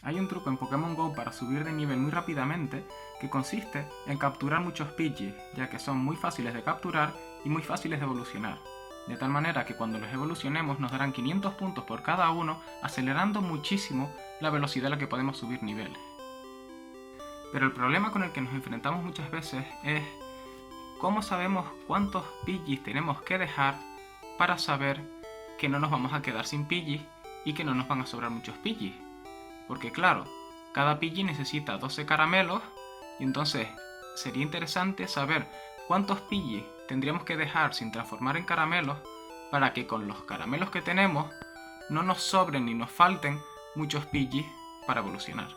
Hay un truco en Pokémon GO para subir de nivel muy rápidamente que consiste en capturar muchos Pidgeys, ya que son muy fáciles de capturar y muy fáciles de evolucionar. De tal manera que cuando los evolucionemos nos darán 500 puntos por cada uno, acelerando muchísimo la velocidad a la que podemos subir niveles. Pero el problema con el que nos enfrentamos muchas veces es cómo sabemos cuántos Pidgeys tenemos que dejar para saber que no nos vamos a quedar sin Pidgeys y que no nos van a sobrar muchos Pidgeys. Porque claro, cada Pidgey necesita 12 caramelos y entonces sería interesante saber cuántos Pidgeys tendríamos que dejar sin transformar en caramelos para que con los caramelos que tenemos no nos sobren ni nos falten muchos Pidgeys para evolucionar.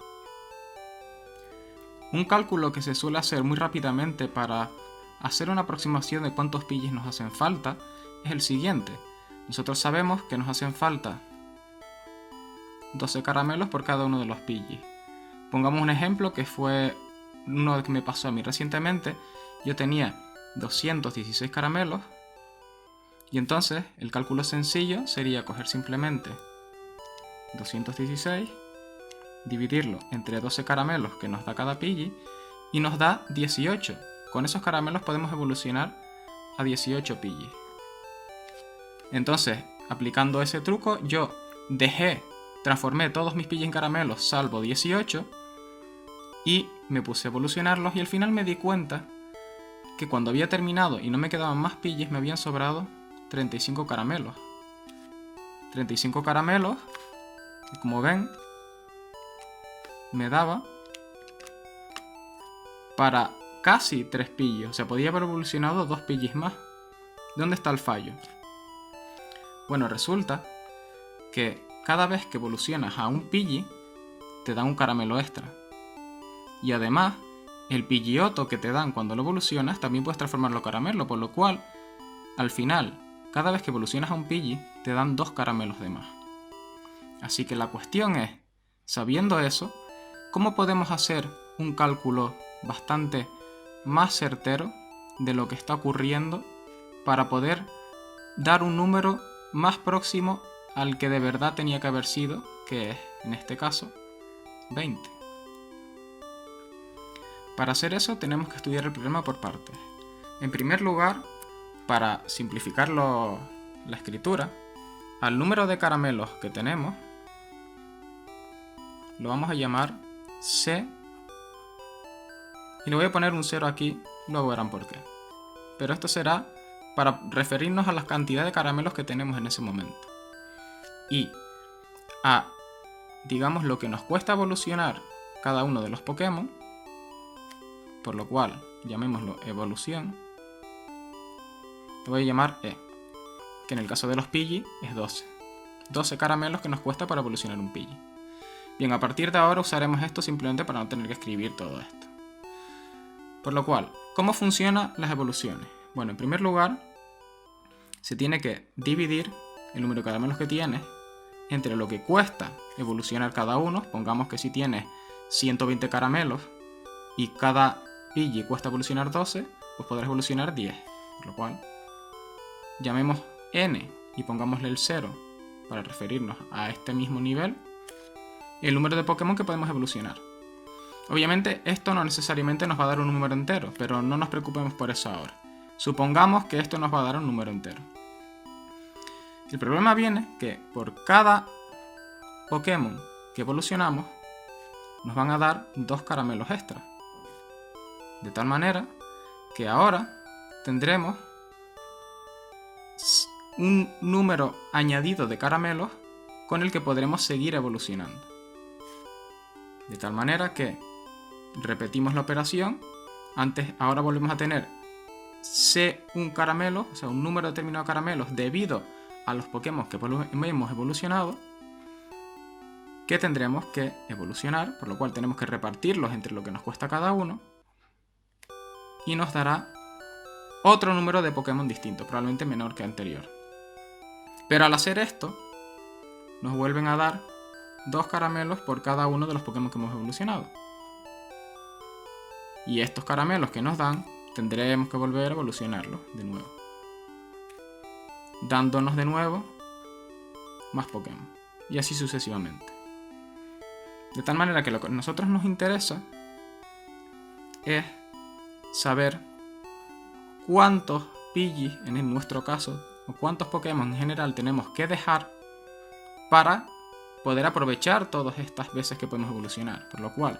Un cálculo que se suele hacer muy rápidamente para hacer una aproximación de cuántos Pidgeys nos hacen falta es el siguiente. Nosotros sabemos que nos hacen falta 12 caramelos por cada uno de los Pidgeys. Pongamos un ejemplo que fue uno que me pasó a mí recientemente. Yo tenía 216 caramelos y entonces el cálculo sencillo sería coger simplemente 216, dividirlo entre 12 caramelos que nos da cada Pidgey y nos da 18. Con esos caramelos podemos evolucionar a 18 Pidgeys. Entonces, aplicando ese truco, yo transformé todos mis Pidgeys en caramelos salvo 18 y me puse a evolucionarlos y al final me di cuenta que cuando había terminado y no me quedaban más Pidgeys me habían sobrado 35 caramelos. 35 caramelos que, como ven, me daba para casi 3 Pidgeys. O sea, podía haber evolucionado 2 Pidgeys más. ¿Dónde está el fallo? Bueno, resulta que cada vez que evolucionas a un Pidgey, te dan un caramelo extra. Y además, el Pidgeotto que te dan cuando lo evolucionas, también puedes transformarlo en caramelo, por lo cual, al final, cada vez que evolucionas a un Pidgey, te dan 2 caramelos de más. Así que la cuestión es, sabiendo eso, ¿cómo podemos hacer un cálculo bastante más certero de lo que está ocurriendo para poder dar un número más próximo al que de verdad tenía que haber sido, que es, en este caso, 20. Para hacer eso tenemos que estudiar el problema por partes. En primer lugar, para simplificar la escritura, al número de caramelos que tenemos lo vamos a llamar C y le voy a poner un 0 aquí, luego verán por qué. Pero esto será para referirnos a la cantidad de caramelos que tenemos en ese momento. Y a, digamos, lo que nos cuesta evolucionar cada uno de los Pokémon, por lo cual llamémoslo evolución, lo voy a llamar E, que en el caso de los Pidgey es 12. 12 caramelos que nos cuesta para evolucionar un Pidgey. Bien, a partir de ahora usaremos esto simplemente para no tener que escribir todo esto. Por lo cual, ¿cómo funcionan las evoluciones? Bueno, en primer lugar, se tiene que dividir el número de caramelos que tienes entre lo que cuesta evolucionar cada uno. Pongamos que si tienes 120 caramelos y cada Pidgey cuesta evolucionar 12, pues podrás evolucionar 10. Por lo cual, llamemos N y pongámosle el 0 para referirnos a este mismo nivel, el número de Pokémon que podemos evolucionar. Obviamente esto no necesariamente nos va a dar un número entero, pero no nos preocupemos por eso ahora. Supongamos que esto nos va a dar un número entero. El problema viene que por cada Pokémon que evolucionamos nos van a dar 2 caramelos extra. De tal manera que ahora tendremos un número añadido de caramelos con el que podremos seguir evolucionando. De tal manera que repetimos la operación. Ahora volvemos a tener un caramelo, o sea, un número determinado de caramelos debido a los Pokémon que hemos evolucionado, que tendremos que evolucionar, por lo cual tenemos que repartirlos entre lo que nos cuesta cada uno y nos dará otro número de Pokémon distinto, probablemente menor que anterior. Pero al hacer esto, nos vuelven a dar 2 caramelos por cada uno de los Pokémon que hemos evolucionado. Y estos caramelos que nos dan, tendremos que volver a evolucionarlos de nuevo, dándonos de nuevo más Pokémon, y así sucesivamente. De tal manera que lo que a nosotros nos interesa es saber cuántos Pidgeys, en nuestro caso, o cuántos Pokémon en general tenemos que dejar para poder aprovechar todas estas veces que podemos evolucionar. Por lo cual,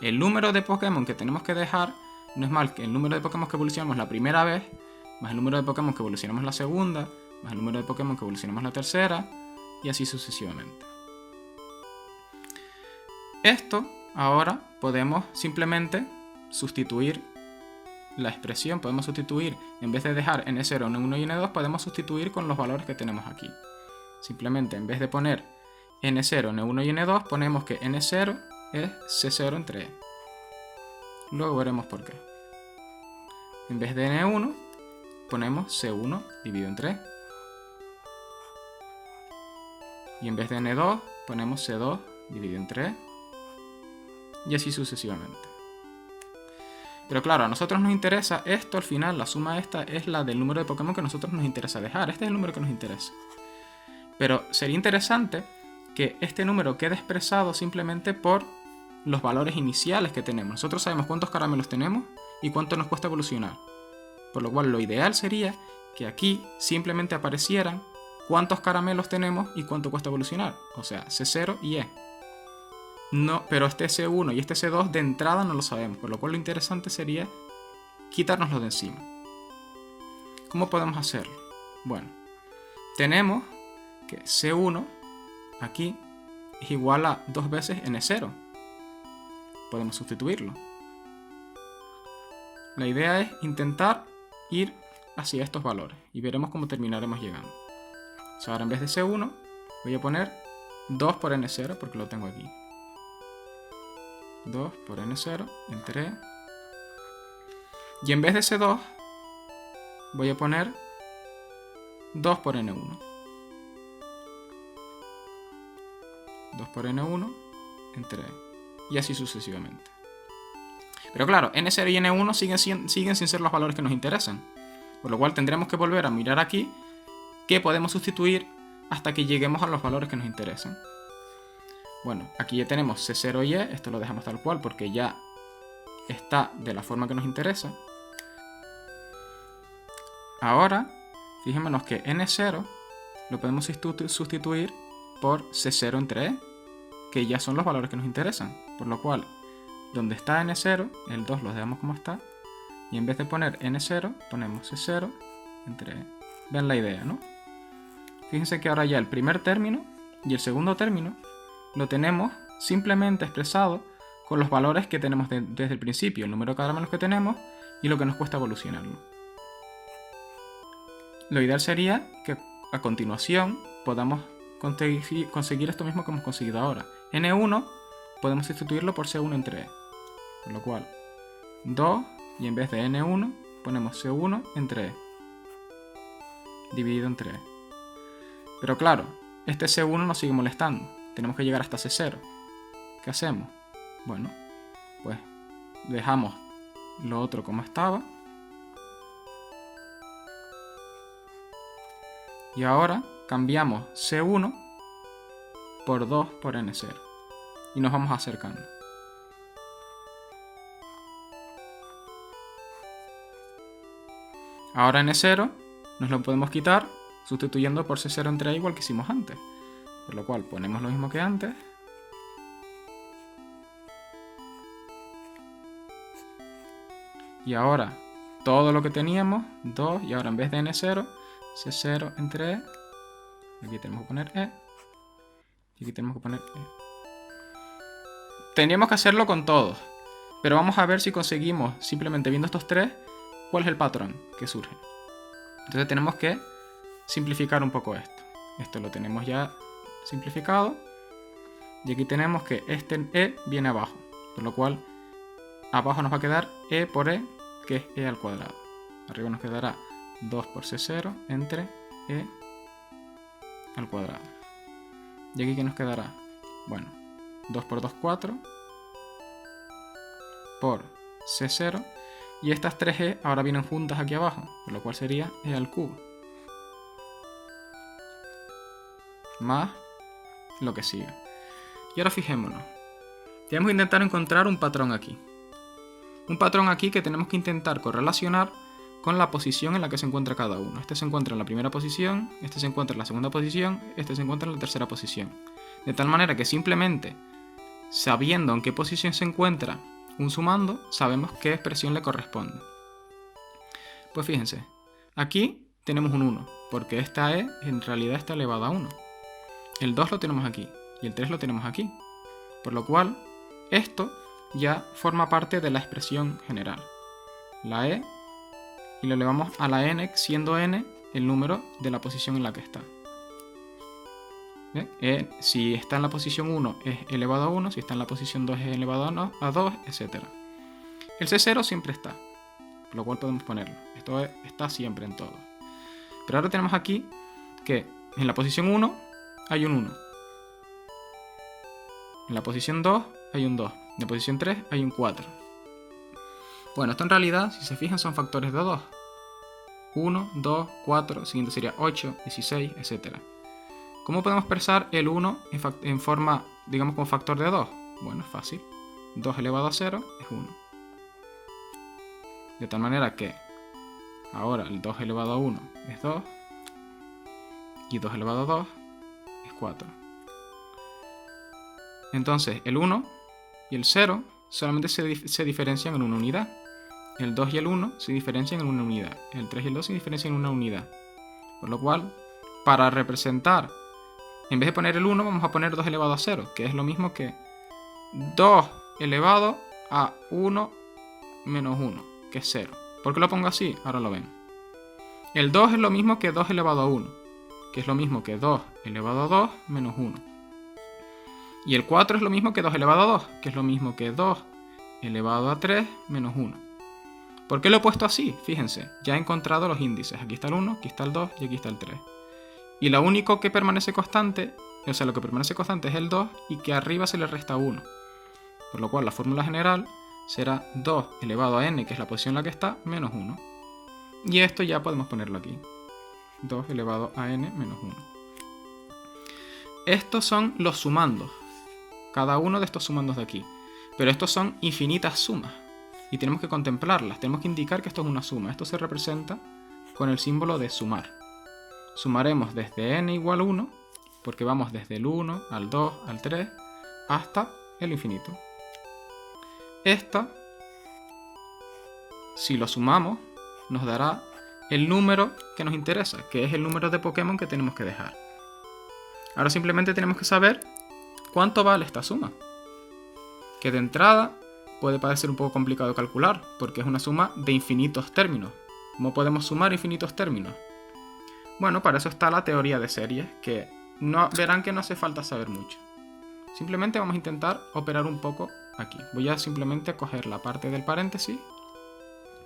el número de Pokémon que tenemos que dejar no es más que el número de Pokémon que evolucionamos la primera vez, más el número de Pokémon que evolucionamos la segunda, más el número de Pokémon que evolucionamos la tercera, y así sucesivamente. Esto ahora podemos simplemente sustituir la expresión, podemos sustituir, en vez de dejar N0, N1 y N2, podemos sustituir con los valores que tenemos aquí. Simplemente en vez de poner N0, N1 y N2, ponemos que N0 es C0 entre E. Luego veremos por qué. En vez de N1, ponemos C1 dividido entre E. Y en vez de N2, ponemos C2 dividido entre E. Y así sucesivamente. Pero claro, a nosotros nos interesa esto al final, la suma esta es la del número de Pokémon que a nosotros nos interesa dejar. Este es el número que nos interesa. Pero sería interesante que este número quede expresado simplemente por los valores iniciales que tenemos. Nosotros sabemos cuántos caramelos tenemos y cuánto nos cuesta evolucionar. Por lo cual lo ideal sería que aquí simplemente aparecieran cuántos caramelos tenemos y cuánto cuesta evolucionar. O sea, C0 y E. No, pero este C1 y este C2 de entrada no lo sabemos, por lo cual lo interesante sería quitárnoslo de encima. ¿Cómo podemos hacerlo? Bueno, tenemos que C1 aquí es igual a 2 veces N0. Podemos sustituirlo. La idea es intentar ir hacia estos valores y veremos cómo terminaremos llegando. O sea, ahora en vez de C1 voy a poner 2 por N0 porque lo tengo aquí. 2 por N0 entre E. Y en vez de C2 voy a poner 2 por N1. 2 por N1 entre E. Y así sucesivamente. Pero claro, N0 y N1 siguen sin ser los valores que nos interesan. Por lo cual tendremos que volver a mirar aquí qué podemos sustituir hasta que lleguemos a los valores que nos interesan. Bueno, aquí ya tenemos C0 y E, esto lo dejamos tal cual porque ya está de la forma que nos interesa. Ahora, fijémonos que N0 lo podemos sustituir por C0 entre E, que ya son los valores que nos interesan. Por lo cual, donde está N0, el 2 lo dejamos como está, y en vez de poner N0, ponemos C0 entre E. Ven la idea, ¿no? Fíjense que ahora ya el primer término y el segundo término lo tenemos simplemente expresado con los valores que tenemos desde el principio, el número de caramelos que tenemos y lo que nos cuesta evolucionarlo. Lo ideal sería que a continuación podamos conseguir esto mismo que hemos conseguido ahora. N1 podemos sustituirlo por C1 entre E, por lo cual 2 y en vez de N1 ponemos C1 entre E dividido entre E. Pero claro, este C1 nos sigue molestando. Tenemos que llegar hasta C0. ¿Qué hacemos? Bueno, pues dejamos lo otro como estaba. Y ahora cambiamos C1 por 2 por N0. Y nos vamos acercando. Ahora N0 nos lo podemos quitar sustituyendo por C0 entre E igual que hicimos antes. Por lo cual ponemos lo mismo que antes. Y ahora todo lo que teníamos, 2, y ahora en vez de N0, C0 entre E. Aquí tenemos que poner E. Y aquí tenemos que poner E. Tendríamos que hacerlo con todos. Pero vamos a ver si conseguimos, simplemente viendo estos tres, cuál es el patrón que surge. Entonces tenemos que simplificar un poco esto. Esto lo tenemos ya simplificado. Y aquí tenemos que este E viene abajo. Por lo cual, abajo nos va a quedar E por E, que es E al cuadrado. Arriba nos quedará 2 por C0 entre E al cuadrado. Y aquí, ¿qué nos quedará? Bueno, 2 por 2, 4 por C0. Y estas 3E ahora vienen juntas aquí abajo, por lo cual sería E al cubo. Más lo que sigue. Y ahora fijémonos. Tenemos que intentar encontrar un patrón aquí. Un patrón aquí que tenemos que intentar correlacionar con la posición en la que se encuentra cada uno. Este se encuentra en la primera posición, este se encuentra en la segunda posición, este se encuentra en la tercera posición. De tal manera que simplemente sabiendo en qué posición se encuentra un sumando, sabemos qué expresión le corresponde. Pues fíjense, aquí tenemos un 1, porque esta E en realidad está elevada a 1. El 2 lo tenemos aquí y el 3 lo tenemos aquí. Por lo cual, esto ya forma parte de la expresión general. La E, y lo elevamos a la n, siendo n el número de la posición en la que está. Si está en la posición 1 es elevado a 1, si está en la posición 2 es elevado a 2, etc. El C0 siempre está, por lo cual podemos ponerlo. Esto está siempre en todo. Pero ahora tenemos aquí que en la posición 1 hay un 1. En la posición 2 hay un 2. En la posición 3 hay un 4. Bueno, esto en realidad, si se fijan, son factores de 2. 1, 2, 4, siguiente sería 8, 16, etc. ¿Cómo podemos expresar el 1 en forma, digamos, como factor de 2? Bueno, es fácil. 2 elevado a 0 es 1. De tal manera que ahora el 2 elevado a 1 es 2 y 2 elevado a 2 es 4. Entonces el 1 y el 0 solamente se diferencian en una unidad. El 2 y el 1 se diferencian en una unidad. El 3 y el 2 se diferencian en una unidad. Por lo cual, para representar, en vez de poner el 1, vamos a poner 2 elevado a 0, que es lo mismo que 2 elevado a 1 menos 1, que es 0. ¿Por qué lo pongo así? Ahora lo ven. El 2 es lo mismo que 2 elevado a 1, que es lo mismo que 2 elevado a 2 menos 1. Y el 4 es lo mismo que 2 elevado a 2, que es lo mismo que 2 elevado a 3 menos 1. ¿Por qué lo he puesto así? Fíjense, ya he encontrado los índices. Aquí está el 1, aquí está el 2 y aquí está el 3. Y lo único que permanece constante, o sea, lo que permanece constante es el 2 y que arriba se le resta 1. Por lo cual la fórmula general será 2 elevado a n, que es la posición en la que está, menos 1. Y esto ya podemos ponerlo aquí. 2 elevado a n menos 1. Estos son los sumandos. Cada uno de estos sumandos de aquí. Pero estos son infinitas sumas. Y tenemos que contemplarlas. Tenemos que indicar que esto es una suma. Esto se representa con el símbolo de sumar. Sumaremos desde n igual 1, porque vamos desde el 1 al 2 al 3 hasta el infinito. Esta, si lo sumamos, nos dará el número que nos interesa, que es el número de Pokémon que tenemos que dejar. Ahora simplemente tenemos que saber cuánto vale esta suma. Que de entrada puede parecer un poco complicado de calcular, porque es una suma de infinitos términos. ¿Cómo podemos sumar infinitos términos? Bueno, para eso está la teoría de series, que verán que no hace falta saber mucho. Simplemente vamos a intentar operar un poco aquí. Voy a simplemente coger la parte del paréntesis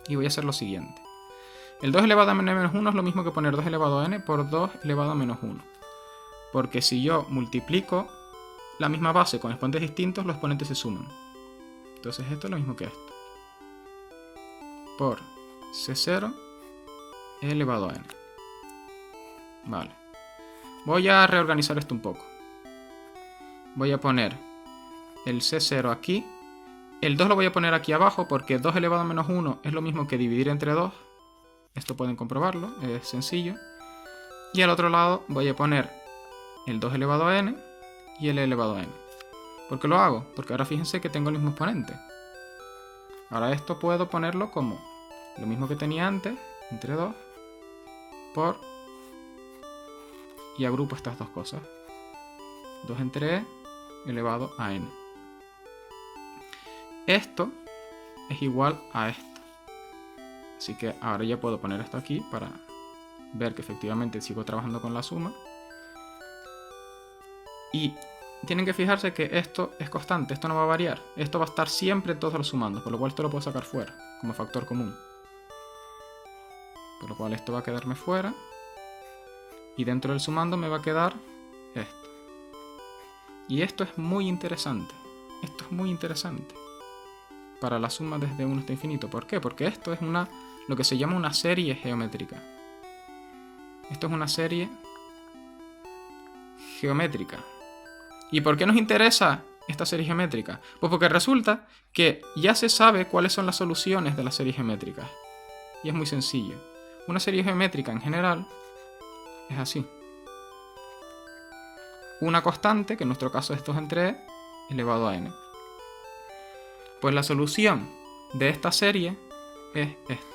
y voy a hacer lo siguiente. El 2 elevado a menos 1 es lo mismo que poner 2 elevado a n por 2 elevado a menos 1. Porque si yo multiplico la misma base con exponentes distintos, los exponentes se suman. Entonces esto es lo mismo que esto. Por C0 elevado a n. Vale. Voy a reorganizar esto un poco. Voy a poner el C0 aquí. El 2 lo voy a poner aquí abajo porque 2 elevado a menos 1 es lo mismo que dividir entre 2. Esto pueden comprobarlo, es sencillo. Y al otro lado voy a poner el 2 elevado a n y el elevado a n. ¿Por qué lo hago? Porque ahora fíjense que tengo el mismo exponente. Ahora esto puedo ponerlo como lo mismo que tenía antes, entre 2, por... y agrupo estas dos cosas. 2 entre e elevado a n. Esto es igual a esto. Así que ahora ya puedo poner esto aquí para ver que efectivamente sigo trabajando con la suma. Y tienen que fijarse que esto es constante, esto no va a variar. Esto va a estar siempre en todos los sumandos, por lo cual esto lo puedo sacar fuera, como factor común. Por lo cual esto va a quedarme fuera. Y dentro del sumando me va a quedar esto. Y esto es muy interesante. Esto es muy interesante. Para la suma desde 1 hasta infinito. ¿Por qué? Porque esto es lo que se llama una serie geométrica. Esto es una serie geométrica. ¿Y por qué nos interesa esta serie geométrica? Pues porque resulta que ya se sabe cuáles son las soluciones de las series geométricas. Y es muy sencillo. Una serie geométrica en general es así. Una constante, que en nuestro caso es 2 entre e, elevado a n. Pues la solución de esta serie es esta.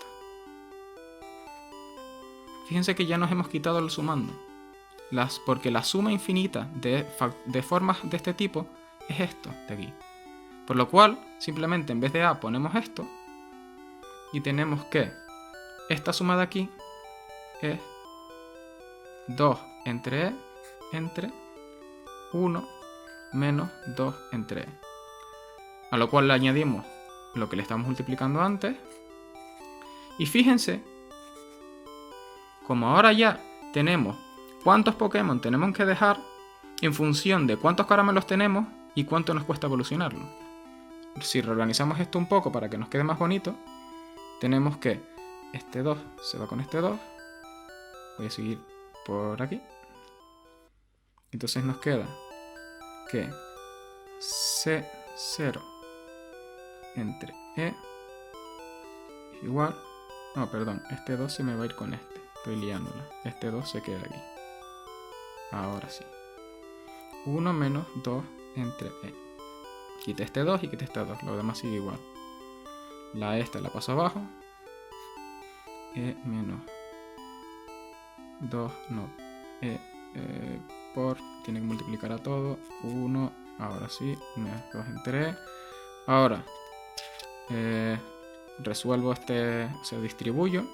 Fíjense que ya nos hemos quitado el sumando. Porque la suma infinita de formas de este tipo es esto de aquí. Por lo cual, simplemente en vez de a ponemos esto. Y tenemos que esta suma de aquí es 2 entre e entre 1 menos 2 entre e. A lo cual le añadimos lo que le estamos multiplicando antes. Y fíjense, como ahora ya tenemos cuántos Pokémon tenemos que dejar en función de cuántos caramelos tenemos y cuánto nos cuesta evolucionarlo. Si reorganizamos esto un poco para que nos quede más bonito, tenemos que este 2 se va con este 2. Voy a seguir por aquí. Entonces nos queda que C0 entre E es igual... No, perdón, este 2 se me va a ir con este. Estoy liándola. Este 2 se queda aquí. Ahora sí. 1 menos 2 entre E. Quité este 2 y quité este 2. Lo demás sigue igual. La esta la paso abajo. E menos 2, no. Por, tiene que multiplicar a todo. 1, ahora sí. Menos 2 entre E. Ahora, resuelvo se distribuyo.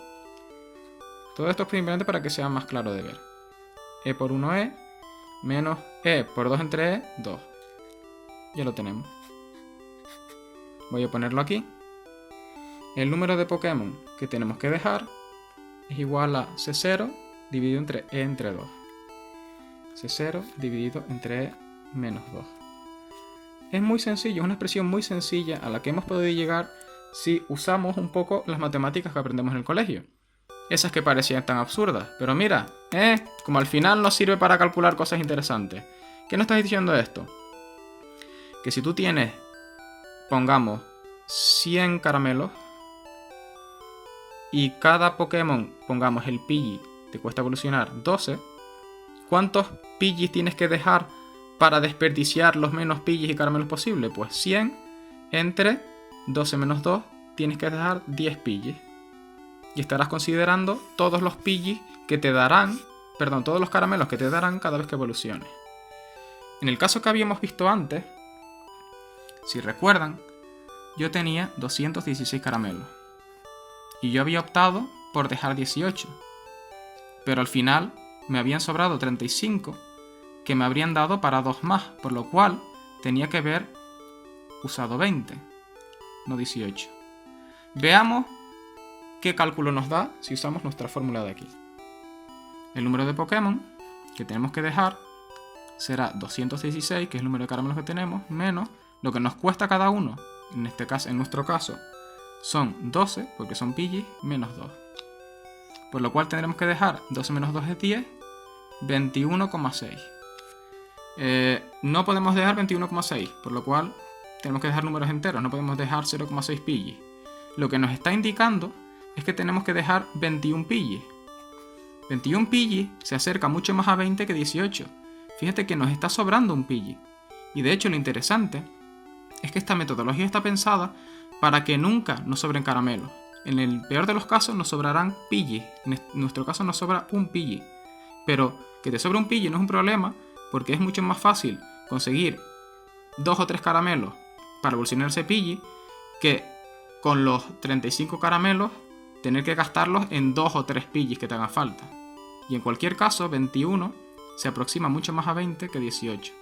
Todo esto es simplemente para que sea más claro de ver. E por 1e menos e por 2 entre e, 2. Ya lo tenemos. Voy a ponerlo aquí. El número de Pokémon que tenemos que dejar es igual a C0 dividido entre e entre 2. C0 dividido entre e menos 2. Es muy sencillo, es una expresión muy sencilla a la que hemos podido llegar si usamos un poco las matemáticas que aprendemos en el colegio. Esas que parecían tan absurdas. Pero mira, como al final nos sirve para calcular cosas interesantes. ¿Qué nos está diciendo esto? Que si tú tienes, pongamos, 100 caramelos y cada Pokémon, pongamos el Pidgey, te cuesta evolucionar 12, ¿cuántos Pidgeys tienes que dejar para desperdiciar los menos Pidgeys y caramelos posible? Pues 100 entre 12 menos 2, tienes que dejar 10 Pidgeys. Y estarás considerando todos los Pidgeys que te darán, perdón, todos los caramelos que te darán cada vez que evoluciones. En el caso que habíamos visto antes, si recuerdan, yo tenía 216 caramelos. Y yo había optado por dejar 18. Pero al final me habían sobrado 35 que me habrían dado para 2 más, por lo cual tenía que haber usado 20, no 18. Veamos qué cálculo nos da si usamos nuestra fórmula de aquí. El número de Pokémon que tenemos que dejar será 216, que es el número de caramelos que tenemos, menos lo que nos cuesta cada uno. En nuestro caso son 12, porque son Pidgeys, menos 2. Por lo cual tendremos que dejar 12 menos 2 es 10, 21,6. No podemos dejar 21,6, por lo cual tenemos que dejar números enteros, no podemos dejar 0,6 Pidgeys. Lo que nos está indicando es que tenemos que dejar 21 Pidgeys. 21 Pidgeys se acerca mucho más a 20 que 18. Fíjate que nos está sobrando un Pidgey. Y de hecho lo interesante es que esta metodología está pensada para que nunca nos sobren caramelos. En el peor de los casos nos sobrarán Pidgeys. En nuestro caso nos sobra un Pidgey. Pero que te sobre un Pidgey no es un problema, porque es mucho más fácil conseguir 2 o 3 caramelos para evolucionar ese Pidgey que con los 35 caramelos tener que gastarlos en 2 o 3 Pidgeys que te hagan falta. Y en cualquier caso, 21 se aproxima mucho más a 20 que 18.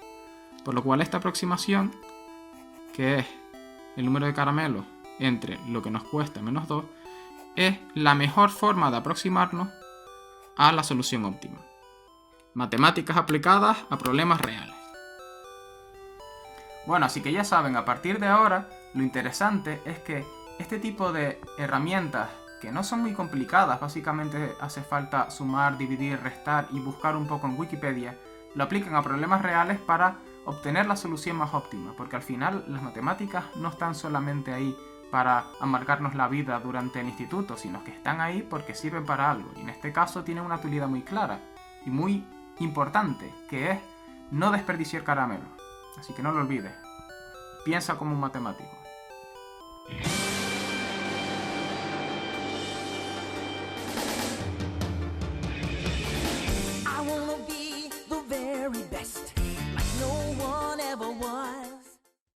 Por lo cual esta aproximación, que es el número de caramelos entre lo que nos cuesta menos 2, es la mejor forma de aproximarnos a la solución óptima. Matemáticas aplicadas a problemas reales. Bueno, así que ya saben, a partir de ahora, lo interesante es que este tipo de herramientas, que no son muy complicadas, básicamente hace falta sumar, dividir, restar y buscar un poco en Wikipedia, lo aplican a problemas reales para obtener la solución más óptima, porque al final las matemáticas no están solamente ahí para amargarnos la vida durante el instituto, sino que están ahí porque sirven para algo, y en este caso tienen una utilidad muy clara y muy importante, que es no desperdiciar caramelos. Así que no lo olvides, piensa como un matemático.